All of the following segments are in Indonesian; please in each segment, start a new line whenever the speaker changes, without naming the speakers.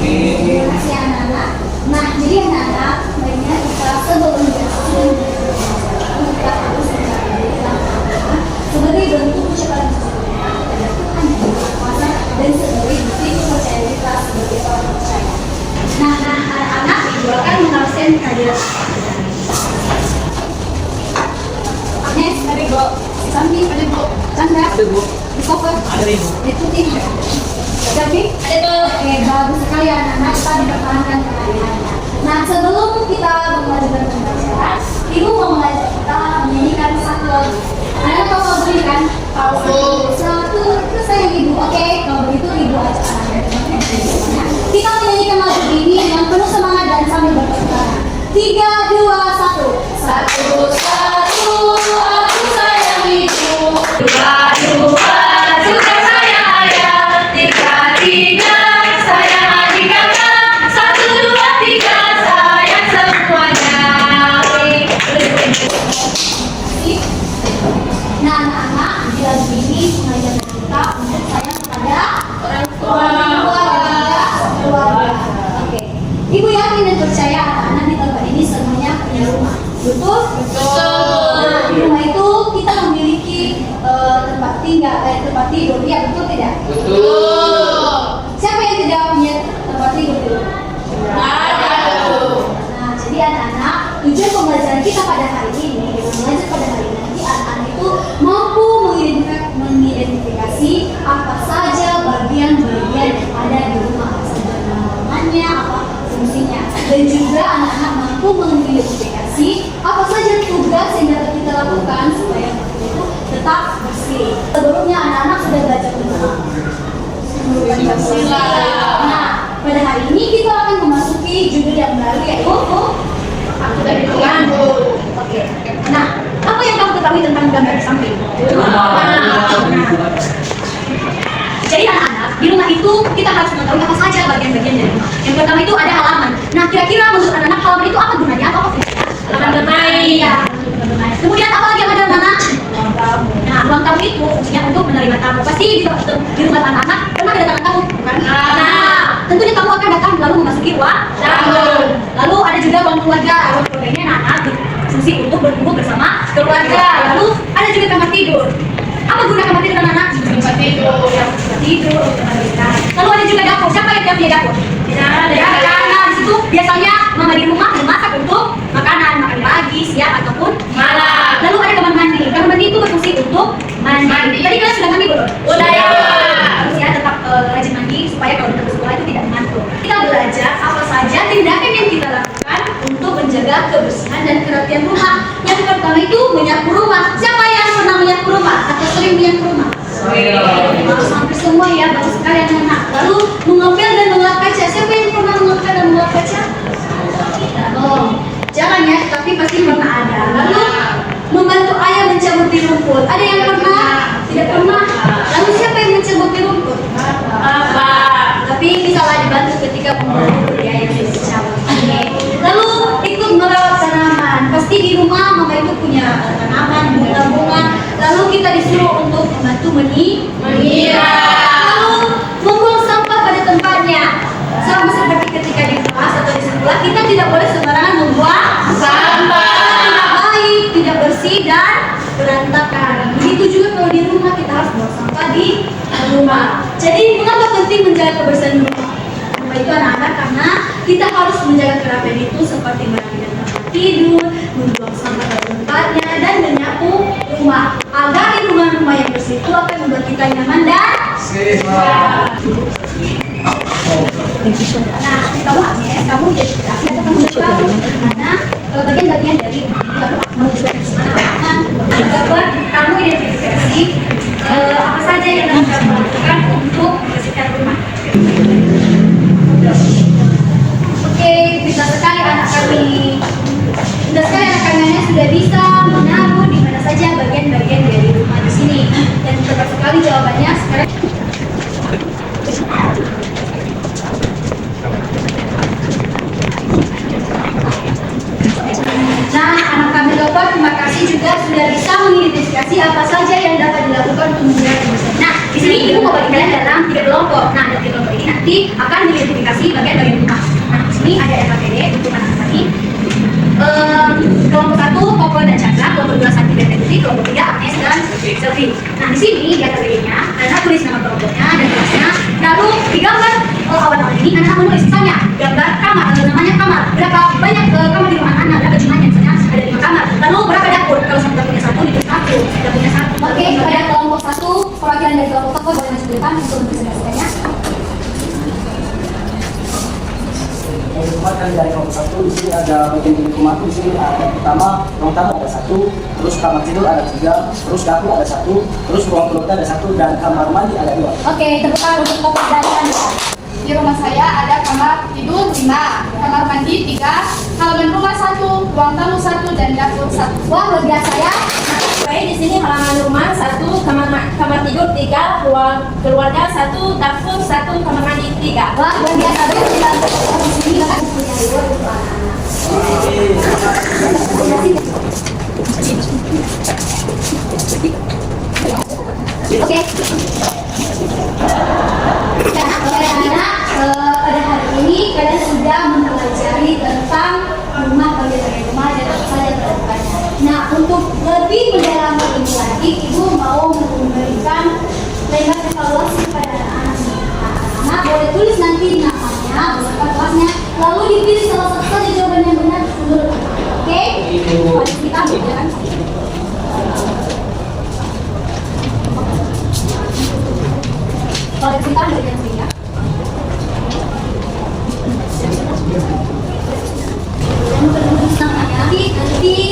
Terima kasih anak-anak. Nah, jadi anak-anak, baiknya kita sebelum kita harus menjalankan sebagai bentuk ucapan syukur kepada Tuhan yang Maha Kuasa dan sebagai bukti kepercayaan kita sebagai orang percaya. Nah, anak-anak didoakan mengharuskan kehadiran Agnes, ada Bu. Sambi, ada Bu. Chandra, ada Bu. Christopher, ada Ibu. Itu tim. Tapi ada Bu. Oke, bagus sekali anak-anak, kita dipertahankan kehadirannya. Nah, sebelum kita mengajukan pembelajaran, Ibu mau mengajak kita menyanyikan satu lagu. Anak tahu lagu ini kan? Tahu. Satu, terus sayang Ibu. Oke, kalau begitu Ibu ajak anak-anak. Kita menyanyikan lagu ini dengan penuh semangat dan sambil bertepuk tangan. 3, 2, 1. Satu, satu, aku sayang Ibu. Dua, dua, juga sayang ayah. Tiga, tiga, sayang adik kakak. Satu, dua, tiga, sayang semuanya. Nah, anak-anak, di lagu ini mengajarkan kita untuk sayang kepada orang tua, keluarga. Oke. Ibu yakin dan percaya anak-anak di tempat ini semuanya punya rumah. Betul? Betul. Nah, di rumah itu kita memiliki tempat tinggal, tempat tidur. Ya, betul tidak? Betul. Siapa yang tidak punya tempat tidur? Ada. Nah, jadi anak-anak, tujuan pembelajaran kita pada hari ini, dengan belajar pada hari ini, nanti anak-anak itu mampu mengidentifikasi apa saja bagian-bagian yang ada di rumah, apa saja namanya, apa fungsinya, dan juga anak-anak mampu mengidentifikasi apa saja tugas yang dapat kita lakukan supaya rumah itu tetap bersih. Sebelumnya anak-anak sudah belajar tentang Nah, pada hari ini kita akan memasuki judul yang baru yaitu aku dari Tuhan. Oke. Nah, apa yang kamu ketahui tentang gambar di samping? Jadi anak-anak, di rumah itu kita harus mengetahui apa saja bagian-bagian dari rumah. Yang pertama itu ada halaman. Nah, kira-kira menurut anak-anak halaman itu apa gunanya? Apa fungsinya? Halaman bermain. Iya. Kemudian apa lagi yang ada anak-anak? Ruang tamu. Nah, ruang tamu itu fungsinya untuk menerima tamu. Pasti di rumah anak-anak pernah kedatangan tamu, bukan? Nah, tentunya tamu akan datang lalu memasuki ruang tamu. Lalu ada juga ruang keluarga. Ruang keluarganya anak-anak fungsi untuk berkumpul bersama keluarga. Lalu ada juga kamar tidur. Apa guna kamar tidur anak-anak? Tempat tidur. Tempat tidur. Lalu ada juga dapur. Siapa yang punya dapur? Tidak ada. Karena di situ biasanya mama di rumah memasak untuk makan pagi, siang ataupun malam. Lalu ada kamar mandi. Kamar mandi itu berfungsi untuk mandi. Tadi kalian sudah mandi belum? Udah ya. Terus ya tetap rajin mandi supaya kalau datang ke sekolah itu tidak mengantuk. Kita belajar apa saja tindakan yang kita lakukan untuk menjaga kebersihan dan kerapian rumah. Yang pertama itu menyapu rumah. Siapa yang pernah menyapu rumah atau sering menyapu rumah? Hampir semua ya, bagus sekali anak-anak. Lalu mengepel dan mengelap kaca. Siapa yang pernah mengepel dan mengelap kaca? Oh, jangan ya, tapi pasti pernah ada. Lalu membantu ayah mencabuti rumput. Ada yang pernah? Tidak pernah. Lalu siapa yang mencabuti rumput? Bapak. Tapi misalnya dibantu ketika membantu ya yang dicabut. Lalu ikut merawat tanaman. Pasti di rumah mama itu punya tanaman, bunga-bunga. Lalu kita disuruh untuk membantu menyiram. Lalu membuang sampah pada tempatnya. Sama seperti ketika di kelas atau di sekolah, kita tidak boleh sembarangan membuang sampah. Tidak baik, tidak bersih dan berantakan. Begitu juga kalau di rumah kita harus buang sampah di rumah. Jadi mengapa penting menjaga kebersihan rumah? Rumah itu anak-anak karena kita harus menjaga kerapian itu seperti merapikan tempat tidur, membuang sampah pada tempatnya dan menyapu rumah. Agar di rumah-rumah yang bersih itu akan membuat kita nyaman dan sehat. Nah, kamu Agnes, kamu jadi laki atau kamu jadi baru? Karena bagian-bagian dari kamu juga gambar, kamu identifikasi apa saja yang dapat kamu lakukan untuk membersihkan rumah. Oke, bisa sekali anak kami. Sudah sekali anak kami sudah bisa menaruh di mana saja bagian-bagian dari rumah di sini. Dan tepat sekali jawabannya sekarang. Nah, anak kami dapat terima kasih juga sudah bisa mengidentifikasi apa saja yang dapat dilakukan untuk menjaga kebersihan. Nah, di sini ibu mau bagi kalian dalam 3 kelompok. Nah, dari kelompok ini nanti akan diidentifikasi bagian-bagian rumah. Nah, di sini ada RKPD untuk anak tadi. Kelompok 1 Koko dan Chandra, kelompok 2 Santi dan Putri, kelompok 3 Agnes dan Selvi. Nah, di sini di RKPD-nya anak tulis nama kelompoknya dan kelasnya. Lalu di gambar awan-awan ini anak menulis misalnya gambar kamar atau namanya kamar. Berapa banyak kamar di rumah anak? Berapa jumlahnya? Misalnya ada 5 kamar. Lalu berapa dapur? Kalau satu dapurnya 1 ditulis 1, dapurnya 1. Oke, pada kelompok 1 perwakilan dari kelompok Koko boleh masuk ke depan untuk mempresentasikannya.
Rumah dari kelompok 1 di sini ada bagian rumah di sini ada pertama ruang tamu ada 1, terus kamar tidur ada 3, terus dapur ada 1, terus ruang keluarga ada 1 dan kamar mandi ada 2.
Oke, tepuk tangan untuk kelompok dari Anda.
Di rumah saya ada kamar tidur 5, kamar mandi 3, halaman rumah 1, ruang tamu 1 dan dapur 1.
Wah, luar biasa ya.
Di sini halaman rumah 1, kamar tidur 3, ruang keluarga 1, dapur 1, kamar mandi 3.
Wah, luar biasa banget kita di sini kan punya dua untuk anak-anak. Oke. Anak-anak, pada hari ini kalian sudah mempelajari tentang rumah, bagian rumah dan apa saja peruntukannya. Nah, untuk lebih mendalami ini lagi, Ibu mau memberikan lembar evaluasi kepada anak-anak. Anak-anak boleh tulis nanti namanya beserta kelasnya, lalu dipilih salah satu saja jawaban yang benar menurut Ibu. Oke? Mari kita berikan. Kalau kita berikan ya. Dan penulis namanya nanti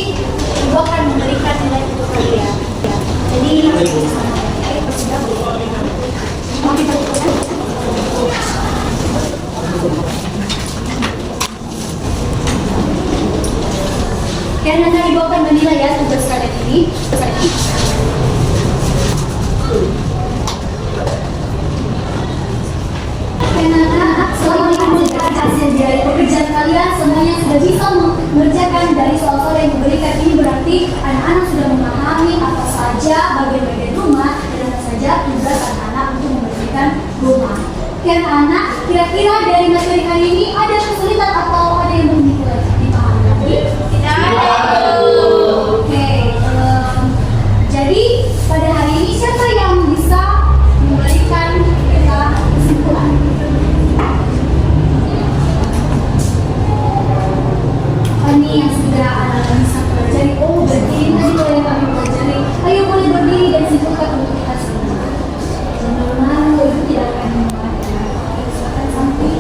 Ibu akan memberikan nilai untuk kalian. Jadi sudah mau kita buka. Dan nanti Ibu akan menilai ya tugas kalian ini. Selama mengerjakan hasil dari pekerjaan kalian, semuanya sudah bisa mengerjakan dari soal-soal yang diberikan ini, berarti anak-anak sudah memahami apa saja bagian-bagian rumah dan apa saja tugas anak-anak untuk membersihkan rumah. Dan anak, kira-kira dari materi hari ini ada kesulitan atau ada yang belum dipahami lagi?
Tidak ada.
Oke, jadi pada hari ini siapa yang bisa memberikan kita kesimpulan? Ini yang sudah anak-anak bisa pelajari. Oh, berarti ini tadi kalau yang kami pelajari. Ayo boleh berdiri dan simpulkan untuk kita semua. Jangan malu, itu tidak akan membahayakan. Silakan sampai.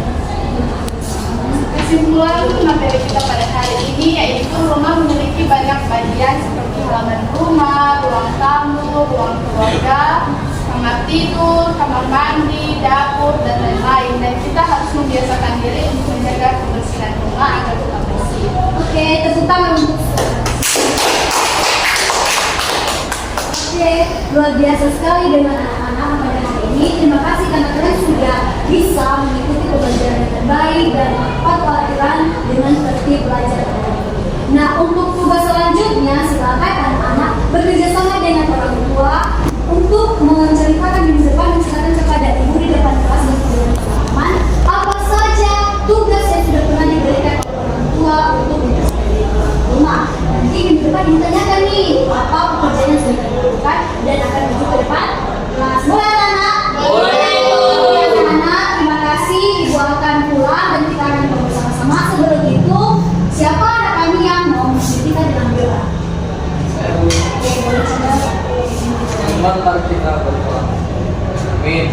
Kesimpulan materi kita pada hari ini yaitu rumah memiliki banyak bagian seperti halaman rumah, ruang tamu, ruang keluarga, kamar tidur, kamar mandi, dapur, dan lain-lain. Dan kita harus membiasakan diri untuk menjaga kebersihan rumah agar tetap bersih.
Oke, tepuk tangan untuk Oke, luar biasa sekali dengan anak-anak pada hari ini. Terima kasih karena kalian sudah bisa mengikuti pembelajaran dengan baik dan tepat peraturan dengan tertib belajar. Nah, untuk tugas selanjutnya, silakan anak-anak bekerja sama dengan orang tua untuk menceritakan di depan, menceritakan kepada ibu di depan kelas dan teman-teman apa saja tugas yang sudah pernah diberikan oleh orang tua untuk membersihkan rumah. Nanti di depan ditanyakan nih apa pekerjaan yang sudah dilakukan dan akan menuju ke depan kelas. Boleh anak? Boleh. Anak, terima kasih. Ibu akan pulang dan kita akan bersama-sama. Sebelum itu, siapa anak kami yang mau kita dengan doa? Oke, boleh coba.
Mari kita berdoa. Amin.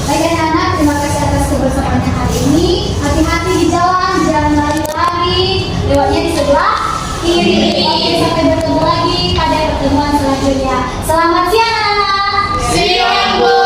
Baik anak-anak, terima kasih atas kebersamaannya hari ini. Hati-hati di jalan, jangan lari-lari. Lewatnya di sebelah kiri. Oke, sampai bertemu lagi pada pertemuan selanjutnya. Selamat siang anak-anak.
Siang, Bu.